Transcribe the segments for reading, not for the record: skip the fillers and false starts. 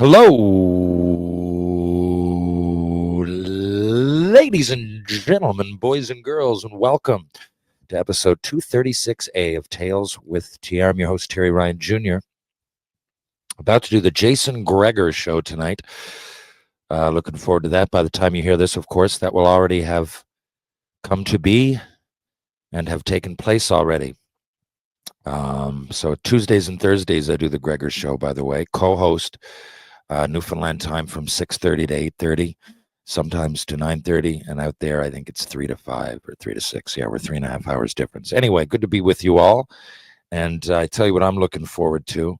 Hello, ladies and gentlemen, boys and girls, and welcome to episode 236A of Tales with TR. I'm your host, Terry Ryan Jr. About to do the Jason Greger show tonight. Looking forward to that. By the time you hear this, of course, that will already have come to be and have taken place already. So Tuesdays and Thursdays, I do the Greger show, by the way, co-host. Newfoundland time from 6:30 to 8:30, sometimes to 9:30, and out there I think it's 3 to 5 or 3 to 6. Yeah, we're 3.5 hours difference. Anyway, good to be with you all, and I tell you what I'm looking forward to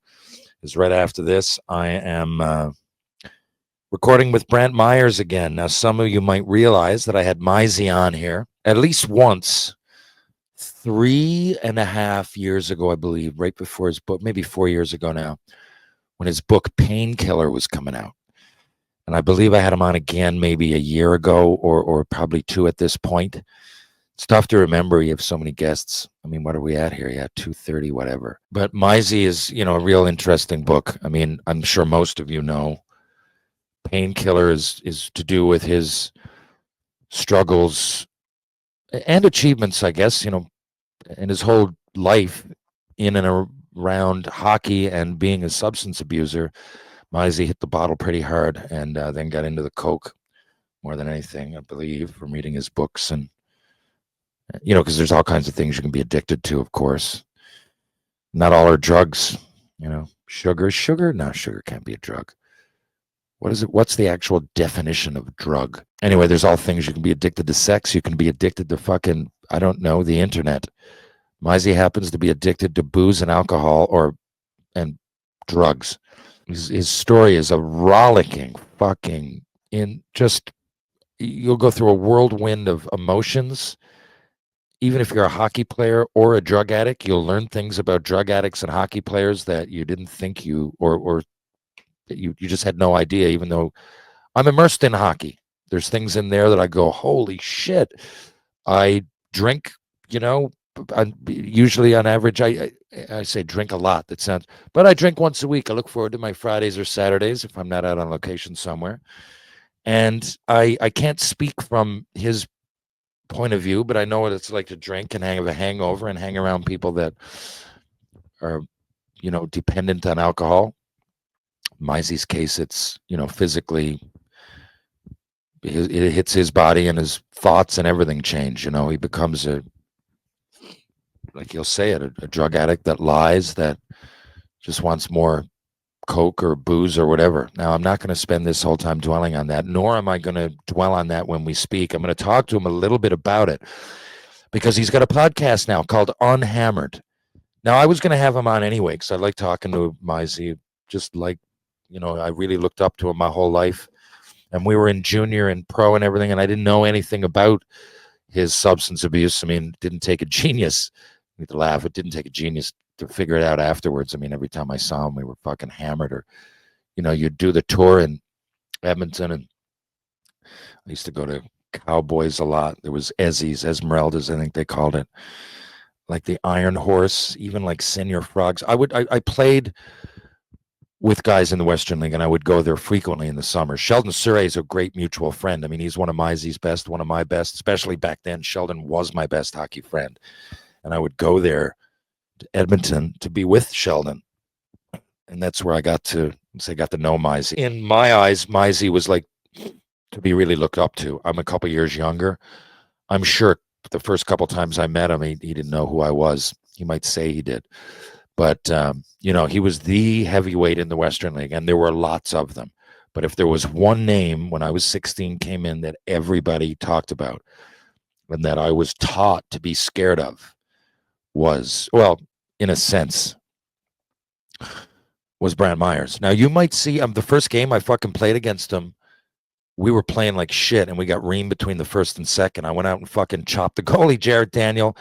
is right after this I am recording with Brant Myers again. Now, some of you might realize that I had Mizey on here at least once 3.5 years ago, I believe, right before his book, maybe 4 years ago now, when his book Painkiller was coming out. And I believe I had him on again maybe a year ago or probably two at this point. It's tough to remember. You have so many guests. I mean, what are we at here? Yeah, 2:30, whatever. But Mizey is, a real interesting book. I mean, I'm sure most of you know Painkiller is to do with his struggles and achievements, I guess, in his whole life in and around hockey and being a substance abuser. Mizey hit the bottle pretty hard and then got into the coke more than anything, I believe, from reading his books. And, because there's all kinds of things you can be addicted to, of course. Not all are drugs, Sugar? No, sugar can't be a drug. What is it? What's the actual definition of drug? Anyway, there's all things. You can be addicted to sex. You can be addicted to fucking, I don't know, the internet. Mizey happens to be addicted to booze and alcohol and drugs. His story is a rollicking fucking you'll go through a whirlwind of emotions. Even if you're a hockey player or a drug addict, you'll learn things about drug addicts and hockey players that you didn't think or you just had no idea, even though I'm immersed in hockey. There's things in there that I go, holy shit. I drink, usually on average, I say drink a lot. But I drink once a week. I look forward to my Fridays or Saturdays if I'm not out on location somewhere. And I can't speak from his point of view, but I know what it's like to drink and have a hangover and hang around people that are, dependent on alcohol. Mizey's case, it's, physically, it hits his body and his thoughts and everything change. He becomes like you'll say it, a drug addict that lies, that just wants more coke or booze or whatever. Now, I'm not going to spend this whole time dwelling on that, nor am I going to dwell on that when we speak. I'm going to talk to him a little bit about it because he's got a podcast now called Unhammered. Now, I was going to have him on anyway because I like talking to Mizey, just like, I really looked up to him my whole life. And we were in junior and pro and everything, and I didn't know anything about his substance abuse. I mean, it didn't take a genius. I need to laugh. It didn't take a genius to figure it out afterwards. I mean, every time I saw him, we were fucking hammered. Or, you'd do the tour in Edmonton, and I used to go to Cowboys a lot. There was Esmeraldas, I think they called it, like the Iron Horse, even like Senior Frogs. I played with guys in the Western League, and I would go there frequently in the summer. Sheldon Surrey is a great mutual friend. I mean, he's one of Mizey's best, one of my best, especially back then. Sheldon was my best hockey friend. And I would go there to Edmonton to be with Sheldon. And that's where I got to know Mizey. In my eyes, Mizey was like to be really looked up to. I'm a couple years younger. I'm sure the first couple times I met him, he didn't know who I was. He might say he did. But, he was the heavyweight in the Western League, and there were lots of them. But if there was one name when I was 16 came in that everybody talked about and that I was taught to be scared of was, well, in a sense, was Brant Myers. Now, you might see the first game I fucking played against him, we were playing like shit, and we got reamed between the first and second. I went out and fucking chopped the goalie, Jared Daniel,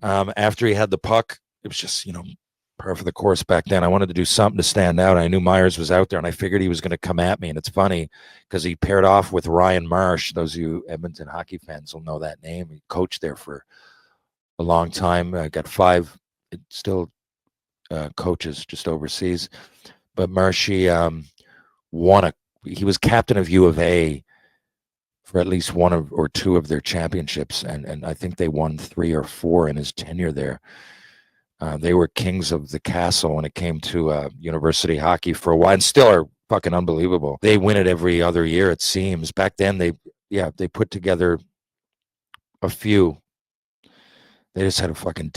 after he had the puck. It was just, par for the course back then. I wanted to do something to stand out. I knew Myers was out there, and I figured he was going to come at me. And it's funny because he paired off with Ryan Marsh. Those of you Edmonton hockey fans will know that name. He coached there for a long time. Got 5 still coaches just overseas. But Marshy he was captain of U of A for at least one or two of their championships, and I think they won 3 or 4 in his tenure there. They were kings of the castle when it came to university hockey for a while, and still are fucking unbelievable. They win it every other year, it seems. Back then, they put together a few. They just had a fucking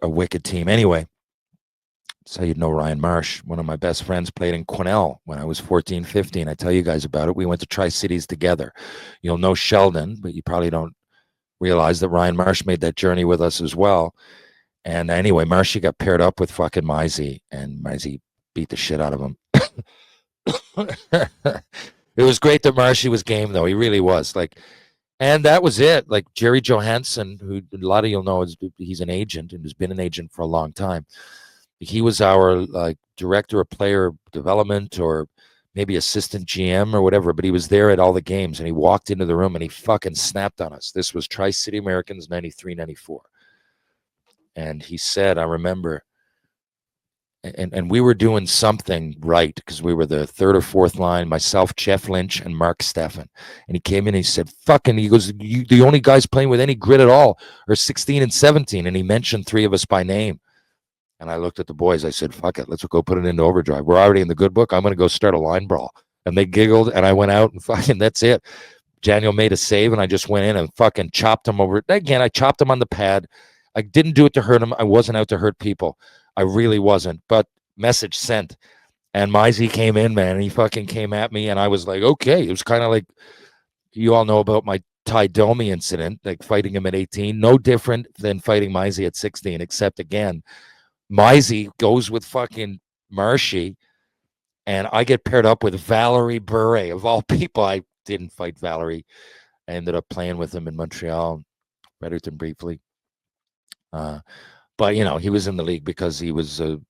a wicked team. Anyway, so you'd know Ryan Marsh. One of my best friends played in Quesnel when I was 14, 15. I tell you guys about it. We went to Tri-Cities together. You'll know Sheldon, but you probably don't realize that Ryan Marsh made that journey with us as well. And anyway, Marshy got paired up with fucking Mizey, and Mizey beat the shit out of him. It was great that Marshy was game, though. He really was. And that was it. Like Jerry Johansson, who a lot of you'll know, he's an agent and has been an agent for a long time. He was our director of player development, or maybe assistant GM or whatever, but he was there at all the games, and he walked into the room and he fucking snapped on us. This was Tri-City Americans 93, 94. And he said, I remember, and we were doing something right because we were the third or fourth line, myself, Jeff Lynch, and Mark Steffen. And he came in and he said, he goes, the only guys playing with any grit at all are 16 and 17. And he mentioned 3 of us by name. And I looked at the boys. I said, fuck it, let's go put it into overdrive. We're already in the good book. I'm going to go start a line brawl. And they giggled, and I went out, and fucking that's it. Daniel made a save, and I just went in and fucking chopped him over. Again, I chopped him on the pad. I didn't do it to hurt him. I wasn't out to hurt people. I really wasn't. But message sent. And Mizey came in, man, and he fucking came at me, and I was like, okay. It was kind of like, you all know about my Ty Domi incident, like fighting him at 18. No different than fighting Mizey at 16, except, again, Mizey goes with fucking Marshy, and I get paired up with Valerie Bure. Of all people, I didn't fight Valerie. I ended up playing with him in Montreal, Fredericton briefly. But, he was in the league because he was a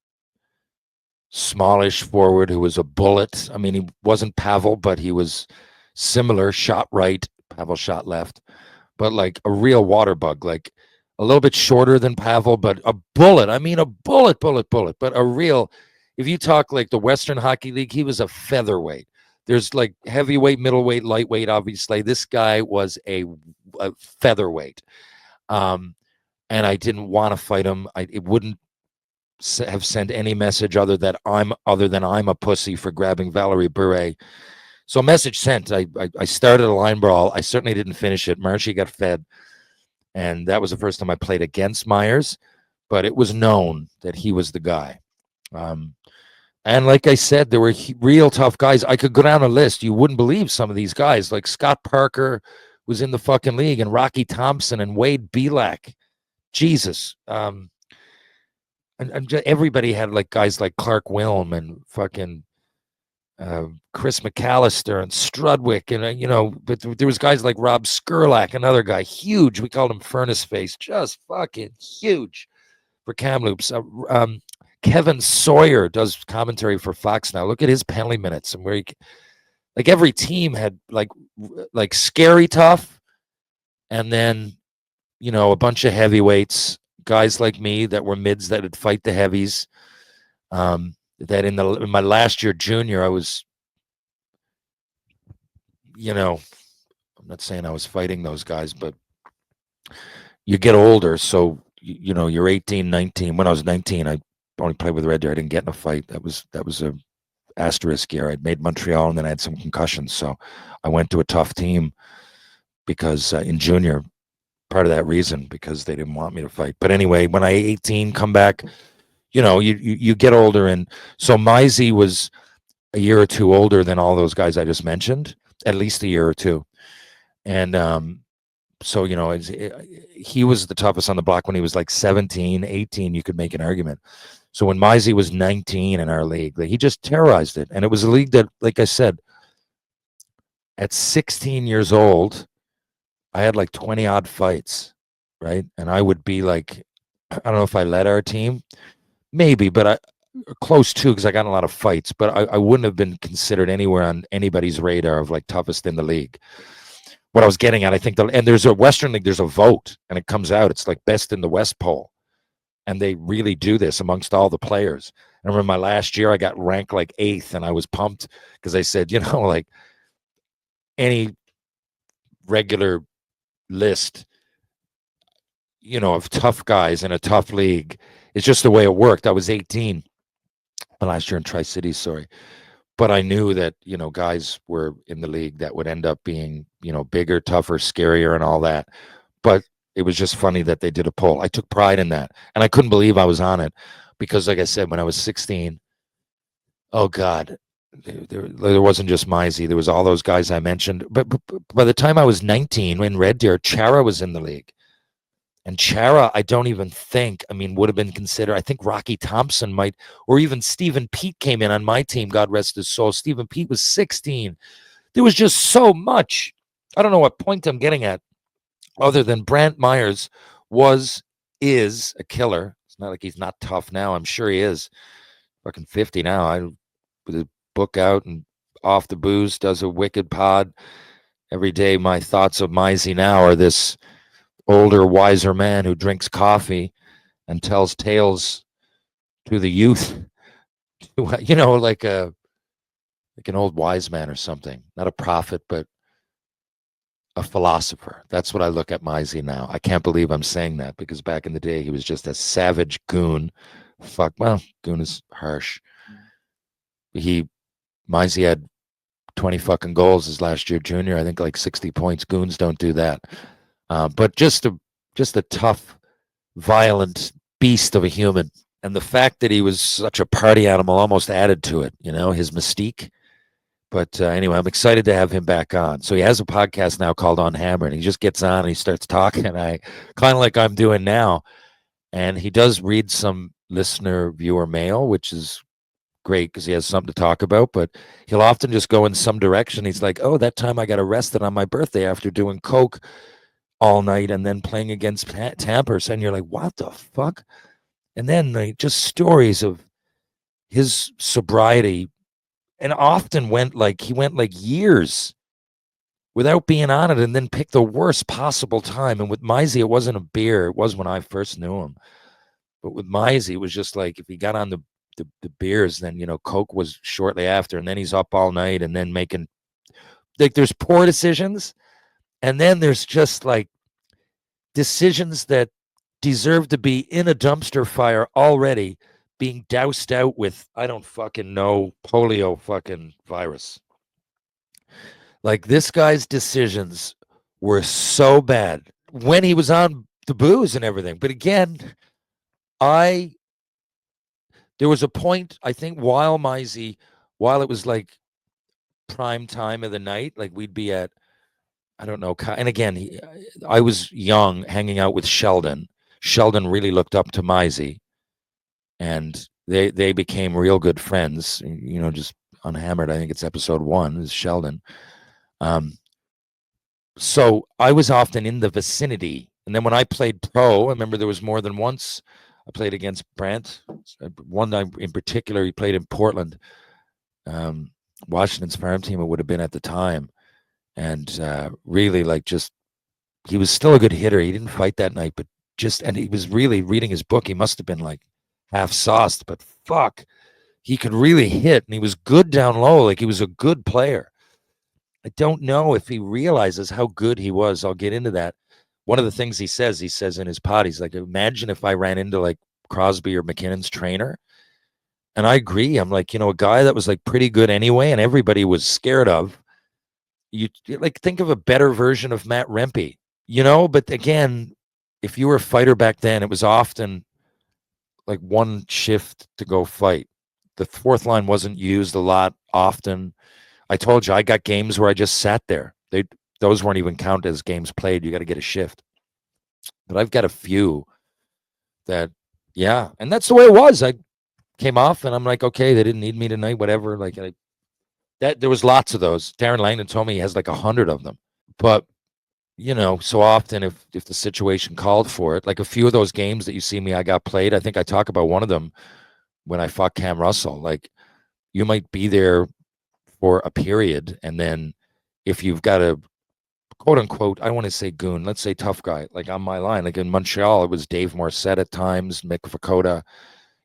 smallish forward who was a bullet. I mean, he wasn't Pavel, but he was similar, shot right. Pavel shot left. But like a real water bug, like a little bit shorter than Pavel, but a bullet. I mean, a bullet. But a real, if you talk like the Western Hockey League, he was a featherweight. There's like heavyweight, middleweight, lightweight, obviously. This guy was a featherweight. And I didn't want to fight him. It wouldn't have sent any message other than I'm a pussy for grabbing Valerie Bure. So message sent. I started a line brawl. I certainly didn't finish it. Marshy got fed. And that was the first time I played against Myers. But it was known that he was the guy. And like I said, there were real tough guys. I could go down a list. You wouldn't believe some of these guys. Like Scott Parker was in the fucking league, and Rocky Thompson and Wade Belak. Jesus. And everybody had like guys like Clark Wilm and fucking Chris McAllister and Strudwick. And, but there was guys like Rob Skurlak, another guy, huge. We called him Furnace Face, just fucking huge for Kamloops. Kevin Sawyer does commentary for Fox now. Look at his penalty minutes and where he, like every team had like scary tough, and then a bunch of heavyweights, guys like me that were mids that would fight the heavies. That in my last year junior, I was, I'm not saying I was fighting those guys, but you get older, so you're 18, 19. When I was 19, I only played with Red Deer. I didn't get in a fight. That was a asterisk year. I'd made Montreal, and then I had some concussions, so I went to a tough team because in junior, part of that reason, because they didn't want me to fight. But anyway, when I 18, come back, you get older, and so Mizey was a year or two older than all those guys I just mentioned, at least a year or two, and so he was the toughest on the block when he was like 17, 18. You could make an argument. So when Mizey was 19 in our league, he just terrorized it. And it was a league that, like I said, at 16 years old, I had like 20 odd fights, right? And I would be like, I don't know if I led our team, maybe, but I close to, because I got in a lot of fights, but I wouldn't have been considered anywhere on anybody's radar of like toughest in the league. What I was getting at, I think, and there's a Western League, there's a vote, and it comes out, it's like best in the West poll. And they really do this amongst all the players. I remember my last year, I got ranked like 8th, and I was pumped because I said, like any regular list, of tough guys in a tough league, it's just the way it worked. I was 18 last year in Tri Cities, sorry. But I knew that, guys were in the league that would end up being, bigger, tougher, scarier, and all that. But it was just funny that they did a poll. I took pride in that. And I couldn't believe I was on it because, like I said, when I was 16, oh, God, there wasn't just Mizey. There was all those guys I mentioned. But by the time I was 19, in Red Deer, Chara was in the league. And Chara, I don't even think, would have been considered. I think Rocky Thompson might, or even Stephen Pete came in on my team, God rest his soul. Stephen Pete was 16. There was just so much. I don't know what point I'm getting at, other than Brant Myers is a killer. It's not like he's not tough now. I'm sure he is. Fucking 50 now. I with a book out and off the booze, does a wicked pod. Every day my thoughts of Mizey now are this older, wiser man who drinks coffee and tells tales to the youth, like an old wise man or something. Not a prophet, but a philosopher. That's what I look at Mizey now. I can't believe I'm saying that because back in the day, he was just a savage goon. Goon is harsh. Mizey had 20 fucking goals his last year junior. I think like 60 points. Goons don't do that. But just a tough, violent beast of a human. And the fact that he was such a party animal almost added to it, his mystique. But anyway, I'm excited to have him back on. So he has a podcast now called Unhammered. He just gets on and he starts talking, and I kind of like I'm doing now. And he does read some listener viewer mail, which is great because he has something to talk about. But he'll often just go in some direction. He's like, "Oh, that time I got arrested on my birthday after doing coke all night and then playing against Tampers," and you're like, "What the fuck?" And then just stories of his sobriety. And often he went like years without being on it and then picked the worst possible time. And with Mizey, it wasn't a beer. It was when I first knew him. But with Mizey, it was just like if he got on the beers, then, Coke was shortly after. And then he's up all night and then making, like, there's poor decisions. And then there's just like decisions that deserve to be in a dumpster fire already, being doused out with, I don't fucking know, polio fucking virus. Like, this guy's decisions were so bad when he was on the booze and everything. But again, there was a point, I think, while it was like prime time of the night, like we'd be at, I don't know. And again, I was young, hanging out with Sheldon. Sheldon really looked up to Mizey, and they became real good friends. Just Unhammered. I think it's episode 1 is Sheldon. So I was often in the vicinity, and then when I played pro, I remember there was more than once I played against Brant. One night in particular, he played in Portland, Washington's farm team. It would have been at the time, and really he was still a good hitter. He didn't fight that night, but and he was really reading his book. He must have been like half sauced, but fuck, he could really hit, and he was good down low. Like, he was a good player. I don't know if he realizes how good he was. I'll get into that. One of the things he says in his pod, he's like, imagine if I ran into like Crosby or McKinnon's trainer. And I agree. I'm like, a guy that was like pretty good anyway, and everybody was scared of. You like think of a better version of Matt Rempe, but again, if you were a fighter back then, it was often like one shift to go fight. The fourth line wasn't used a lot often. I told you, I got games where I just sat there. Those weren't even counted as games played. You got to get a shift. But I've got a few that, yeah. And that's the way it was. I came off and I'm like, okay, they didn't need me tonight, whatever. Like, there was lots of those. Darren Langdon told me he has like 100 of them. But so often if the situation called for it, like a few of those games that you see me, I got played. I think I talk about one of them when I fought Cam Russell. Like, you might be there for a period, and then if you've got a quote unquote, I don't want to say goon, let's say tough guy, like on my line, like in Montreal, it was Dave Morissette at times, Mick Vukota.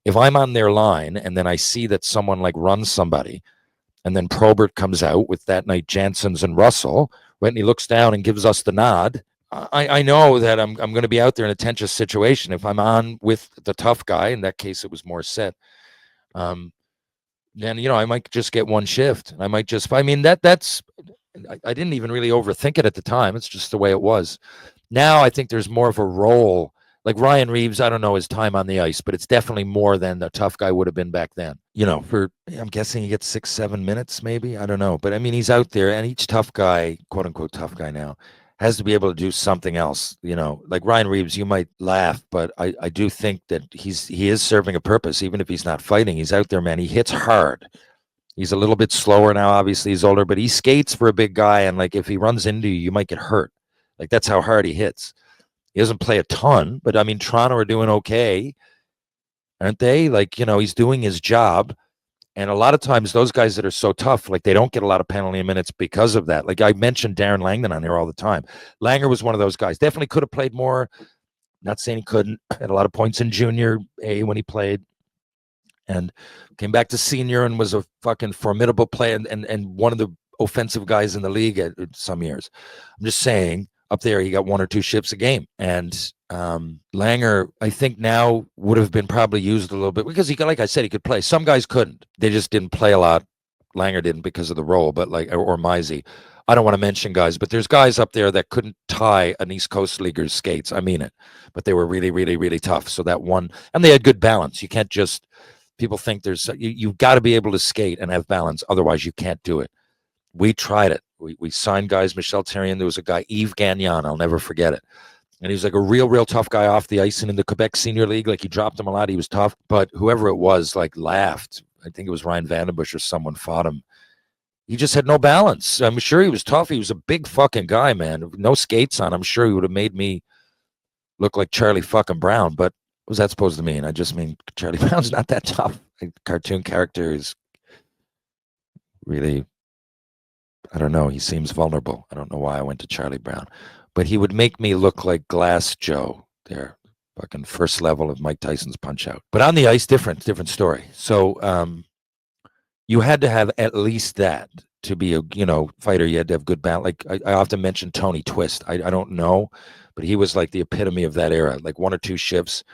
If I'm on their line and then I see that someone like runs somebody, and then Probert comes out with that night Janssens and Russell, when he looks down and gives us the nod, I know that I'm going to be out there in a tense situation. If I'm on with the tough guy, in that case it was more set, then I might just get one shift. I might just, I mean, that's I didn't even really overthink it at the time. It's just the way it was. Now I think there's more of a role. Like Ryan Reeves, I don't know his time on the ice, but it's definitely more than the tough guy would have been back then. I'm guessing he gets 6-7 minutes, maybe. I don't know. But I mean, he's out there, and each tough guy, quote unquote tough guy now, has to be able to do something else. Like Ryan Reeves, you might laugh, but I do think that he is serving a purpose, even if he's not fighting. He's out there, man. He hits hard. He's a little bit slower now. Obviously, he's older, but he skates for a big guy. And like, if he runs into you, you might get hurt. Like, that's how hard he hits. He doesn't play a ton, but I mean, Toronto are doing okay, aren't they? Like, he's doing his job. And a lot of times those guys that are so tough, like, they don't get a lot of penalty minutes because of that. Like, I mentioned Darren Langdon on here all the time. Langer was one of those guys. Definitely could have played more. Not saying he couldn't. Had a lot of points in junior A when he played. And came back to senior and was a fucking formidable player and one of the offensive guys in the league at some years. I'm just saying, up there, he got 1 or 2 shifts a game. And Langer, I think now would have been probably used a little bit because like I said, he could play. Some guys couldn't. They just didn't play a lot. Langer didn't because of the role, but or Mizey. I don't want to mention guys, but there's guys up there that couldn't tie an East Coast leaguer's skates. I mean it. But they were really, really, really tough. So that one, and they had good balance. You can't just, people think you've got to be able to skate and have balance. Otherwise, you can't do it. We tried it. We signed guys, Michel Therrien. There was a guy, Yves Gagnon. I'll never forget it. And he was like a real, real tough guy off the ice and in the Quebec Senior League. Like, he dropped him a lot. He was tough. But whoever it was, like, laughed. I think it was Ryan Vandenbush or someone fought him. He just had no balance. I'm sure he was tough. He was a big fucking guy, man. No skates on. I'm sure he would have made me look like Charlie fucking Brown. But what was that supposed to mean? I just mean Charlie Brown's not that tough. Like, cartoon character is really, I don't know. He seems vulnerable. I don't know why I went to Charlie Brown. But he would make me look like Glass Joe there. Fucking first level of Mike Tyson's Punch-Out. But on the ice, different story. So you had to have at least that to be a fighter. You had to have good balance. Like, I often mention Tony Twist. I don't know, but he was like the epitome of that era. Like 1 or 2 shifts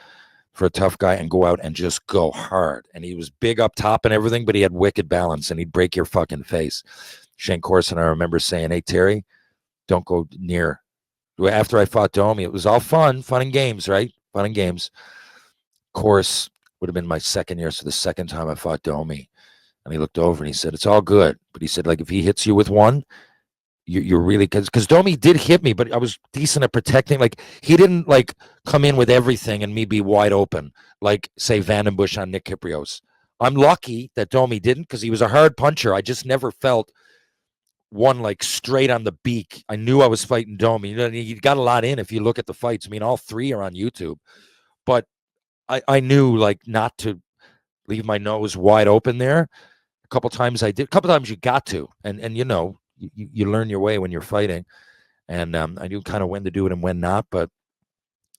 for a tough guy and go out and just go hard. And he was big up top and everything, but he had wicked balance and he'd break your fucking face. Shane Corson, I remember saying, "Hey, Terry, don't go near." After I fought Domi, it was all fun and games, right? Fun and games. Course would have been my second year, so the second time I fought Domi. And he looked over and he said, "It's all good." But he said, like, if he hits you with one, you're really, because Domi did hit me, but I was decent at protecting. Like, he didn't like come in with everything and me be wide open, like, say, Vandenbush on Nick Kyprios. I'm lucky that Domi didn't, because he was a hard puncher. I just never felt one like straight on the beak. I knew I was fighting Domi. He got a lot in if you look at the fights. I mean, all 3 are on YouTube. But I knew, like, not to leave my nose wide open there. A couple times I did. A couple times you got to. And you learn your way when you're fighting. And I knew kind of when to do it and when not. But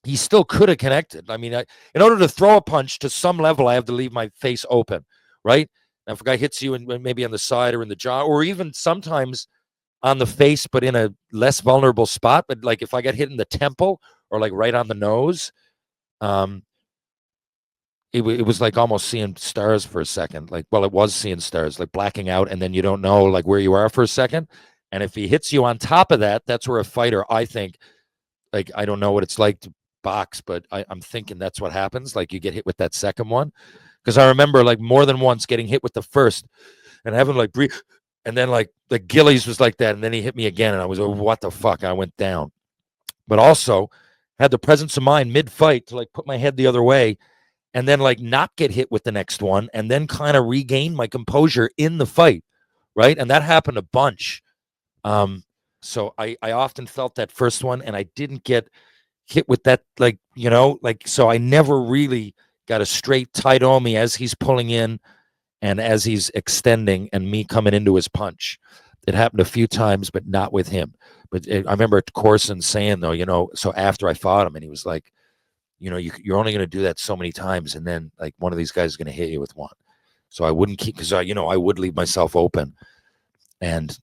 he still could have connected. I mean, in order to throw a punch to some level, I have to leave my face open, right? Now, if a guy hits you and maybe on the side or in the jaw, or even sometimes on the face, but in a less vulnerable spot, but like if I got hit in the temple or like right on the nose, it was like almost seeing stars for a second. Like, well, it was seeing stars, like blacking out, and then you don't know like where you are for a second. And if he hits you on top of that, that's where a fighter, I think, like, I don't know what it's like to box, but I'm thinking that's what happens. Like, you get hit with that second one. Because I remember, like, more than once getting hit with the first and having, like, breathe. And then, like, the Gillies was like that. And then he hit me again. And I was, oh, what the fuck? I went down. But also had the presence of mind mid-fight to, like, put my head the other way and then, like, not get hit with the next one and then kind of regain my composure in the fight, right? And that happened a bunch. So I often felt that first one, and I didn't get hit with that, like, so I never really got a straight tight on me as he's pulling in and as he's extending and me coming into his punch. It happened a few times, but not with him. But I remember Corson saying, though, so after I fought him, and he was like, you're only going to do that so many times, and then like one of these guys is going to hit you with one. So I wouldn't keep, because I would leave myself open. And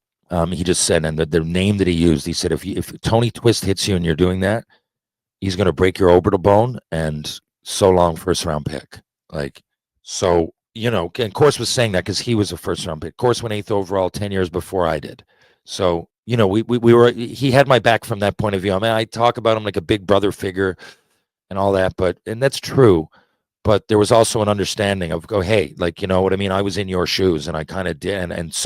he just said, and the name that he used, he said, if Tony Twist hits you and you're doing that, he's going to break your orbital bone, and so long first round pick. Like, so, and Course was saying that because he was a first round pick. Course went 8th overall 10 years before I did. So, he had my back from that point of view. I mean, I talk about him like a big brother figure and all that, and that's true. But there was also an understanding of, hey, like, you know what I mean? I was in your shoes, and I kind of did. And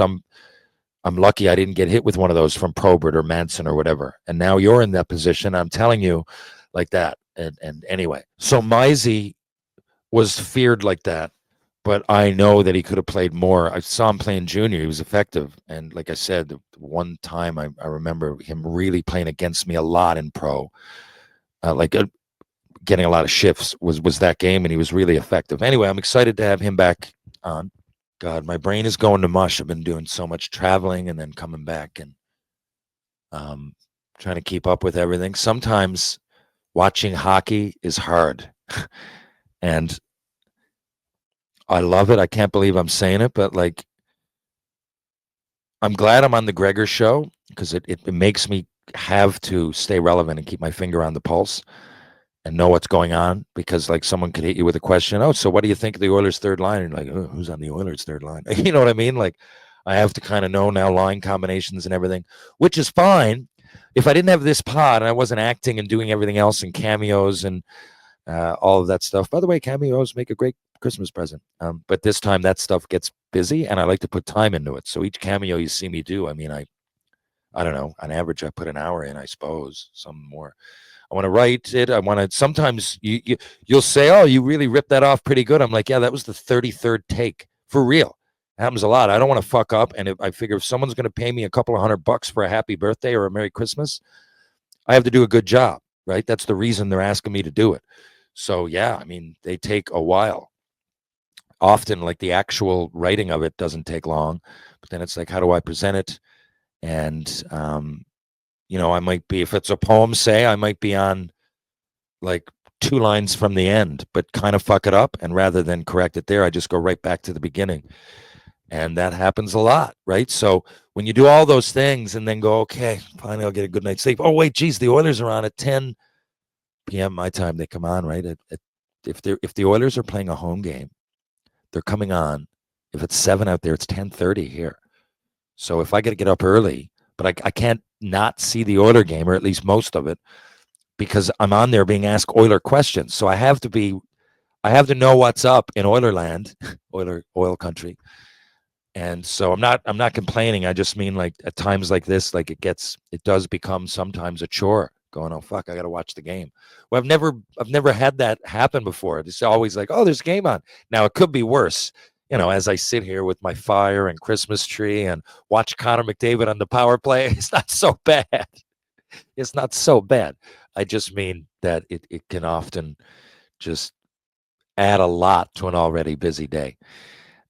I'm lucky I didn't get hit with one of those from Probert or Manson or whatever. And now you're in that position. I'm telling you like that. And anyway, so Mizey was feared like that, but I know that he could have played more. I saw him playing junior. He was effective. And like I said, the one time I remember him really playing against me a lot in pro, getting a lot of shifts was that game, and he was really effective. Anyway, I'm excited to have him back on. God, my brain is going to mush. I've been doing so much traveling and then coming back and trying to keep up with everything. Sometimes watching hockey is hard. And I love it. I can't believe I'm saying it, but like, I'm glad I'm on the Gregor show, because it makes me have to stay relevant and keep my finger on the pulse and know what's going on, because like someone could hit you with a question. Oh, so what do you think of the Oilers' third line? And you're like, oh, who's on the Oilers' third line? You know what I mean? Like, I have to kind of know now line combinations and everything, which is fine. If I didn't have this pod and I wasn't acting and doing everything else and cameos and all of that stuff. By the way, cameos make a great Christmas present. But this time that stuff gets busy, and I like to put time into it. So each cameo you see me do, I mean, I don't know, on average I put an hour in, I suppose, some more. I want to write it. I want to. Sometimes you'll say, "Oh, you really ripped that off pretty good." I'm like, "Yeah, that was the 33rd take for real." It happens a lot. I don't want to fuck up, and I figure if someone's going to pay me a couple of $100 for a happy birthday or a Merry Christmas, I have to do a good job, right? That's the reason they're asking me to do it. So yeah, I mean, they take a while. Often, like the actual writing of it doesn't take long, but then it's like, how do I present it? And I might be, if it's a poem, say, I might be on like 2 lines from the end, but kind of fuck it up. And rather than correct it there, I just go right back to the beginning. And that happens a lot, right? So when you do all those things and then go, okay, finally I'll get a good night's sleep. Oh, wait, geez, the Oilers are on at 10 p.m. my time. They come on, right? If the Oilers are playing a home game, they're coming on. If it's 7 out there, it's 10:30 here. So if I got to get up early, but I can't not see the Oiler game, or at least most of it, because I'm on there being asked Oiler questions. So I have to know what's up in Oilerland, oil country. And so I'm not complaining. I just mean, like, at times like this, like it does become sometimes a chore going, oh fuck, I got to watch the game. Well, I've never had that happen before. It's always like, oh, there's a game on. Now it could be worse. As I sit here with my fire and Christmas tree and watch Connor McDavid on the power play, it's not so bad. It's not so bad. I just mean that it can often just add a lot to an already busy day.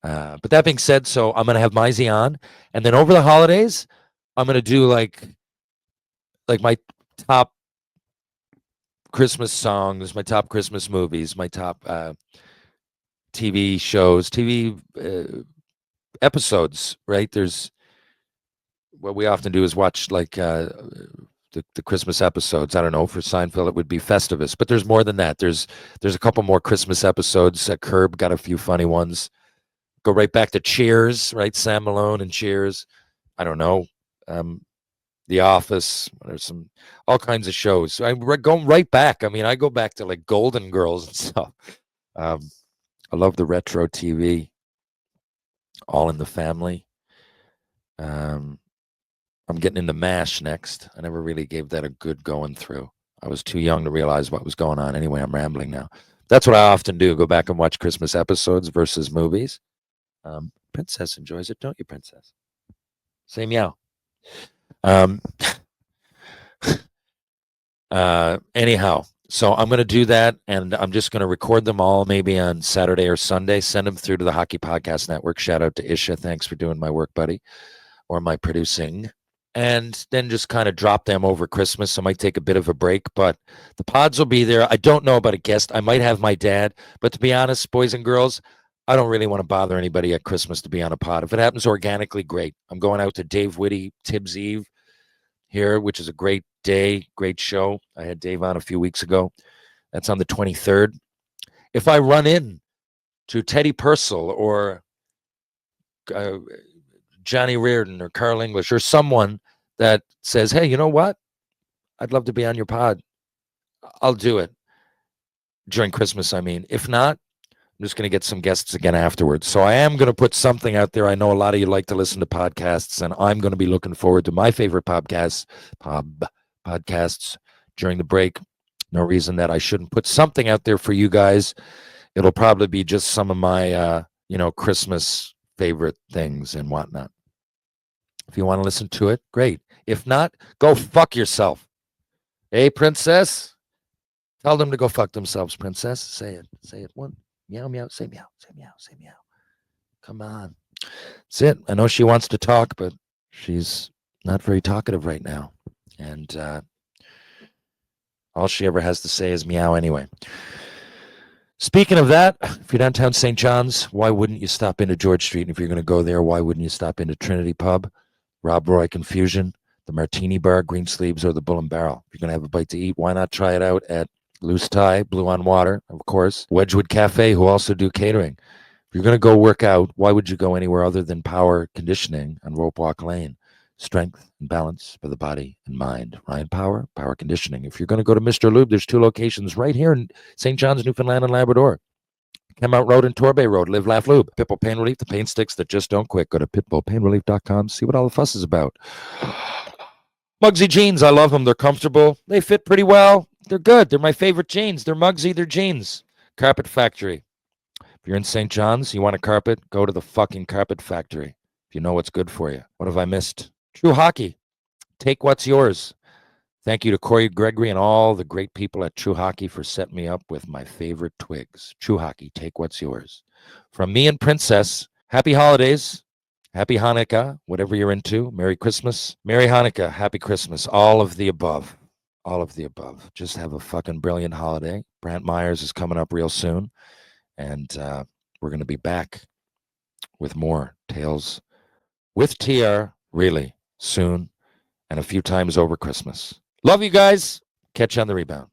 But that being said, so I'm going to have Mizey on. And then over the holidays, I'm going to do like my top Christmas songs, my top Christmas movies, my top TV shows, TV episodes, right? There's what we often do is watch like the Christmas episodes. I don't know, for Seinfeld it would be Festivus, but there's more than that. There's a couple more Christmas episodes. Curb got a few funny ones. Go right back to Cheers, right? Sam Malone and Cheers. I don't know. The Office. There's all kinds of shows. So I'm going right back. I mean, I go back to like Golden Girls and stuff. I love the retro TV. All in the Family. I'm getting into MASH next. I never really gave that a good going through. I was too young to realize what was going on. Anyway, I'm rambling now. That's what I often do. Go back and watch Christmas episodes versus movies. Princess enjoys it, don't you, Princess? Say meow. Anyhow, so I'm going to do that, and I'm just going to record them all maybe on Saturday or Sunday, send them through to the Hockey Podcast Network. Shout out to Isha. Thanks for doing my work, buddy, or my producing. and then just kind of drop them over Christmas. I might take a bit of a break, but the pods will be there. I don't know about a guest. I might have my dad, but to be honest, boys and girls, I don't really want to bother anybody at Christmas to be on a pod. If it happens organically, great. I'm going out to Dave Whitty, Tibbs Eve here, which is a great day, great show. I had Dave on a few weeks ago. That's on the 23rd. If I run in to Teddy Purcell or Johnny Reardon or Carl English or someone that says, hey, you know what? I'd love to be on your pod. I'll do it during Christmas. I mean, if not, I'm just going to get some guests again afterwards. So I am going to put something out there. I know a lot of you like to listen to podcasts, and I'm going to be looking forward to my favorite podcasts during the break. No reason that I shouldn't put something out there for you guys. It'll probably be just some of my, Christmas favorite things and whatnot. If you want to listen to it, great. If not, go fuck yourself. Hey, princess. Tell them to go fuck themselves, princess. Say it. Say it. One. Meow, meow. Say meow. Say meow. Say meow. Come on. That's it. I know she wants to talk, but she's not very talkative right now. And all she ever has to say is meow anyway. Speaking of that, if you're downtown St. John's, why wouldn't you stop into George Street? And if you're going to go there, why wouldn't you stop into Trinity Pub, Rob Roy Confusion, the Martini Bar, Green Sleeves, or the Bull and Barrel? If you're going to have a bite to eat, why not try it out at Loose Tie, Blue on Water, of course, Wedgwood Cafe, who also do catering. If you're going to go work out, why would you go anywhere other than Power Conditioning on Rope Walk Lane? Strength and balance for the body and mind. Ryan Power, Power Conditioning. If you're going to go to Mr. Lube, there's 2 locations right here in St. John's, Newfoundland and Labrador. Kemount Road and Torbay Road. Live, laugh, lube. Pitbull Pain Relief, the pain sticks that just don't quit. Go to pitbullpainrelief.com. See what all the fuss is about. Mugsy jeans, I love them. They're comfortable. They fit pretty well. They're good. They're my favorite jeans. They're Mugsy. They're jeans. Carpet Factory. If you're in St. John's, you want a carpet, go to the fucking Carpet Factory. If you know what's good for you. What have I missed? True Hockey. Take what's yours. Thank you to Corey Gregory and all the great people at True Hockey for setting me up with my favorite twigs. True Hockey, take what's yours. From me and Princess, happy holidays, happy Hanukkah, whatever you're into. Merry Christmas, Merry Hanukkah, Happy Christmas, all of the above. All of the above. Just have a fucking brilliant holiday. Brant Myers is coming up real soon, and we're going to be back with more Tales with TR, really, soon, and a few times over Christmas. Love you guys. Catch you on the rebound.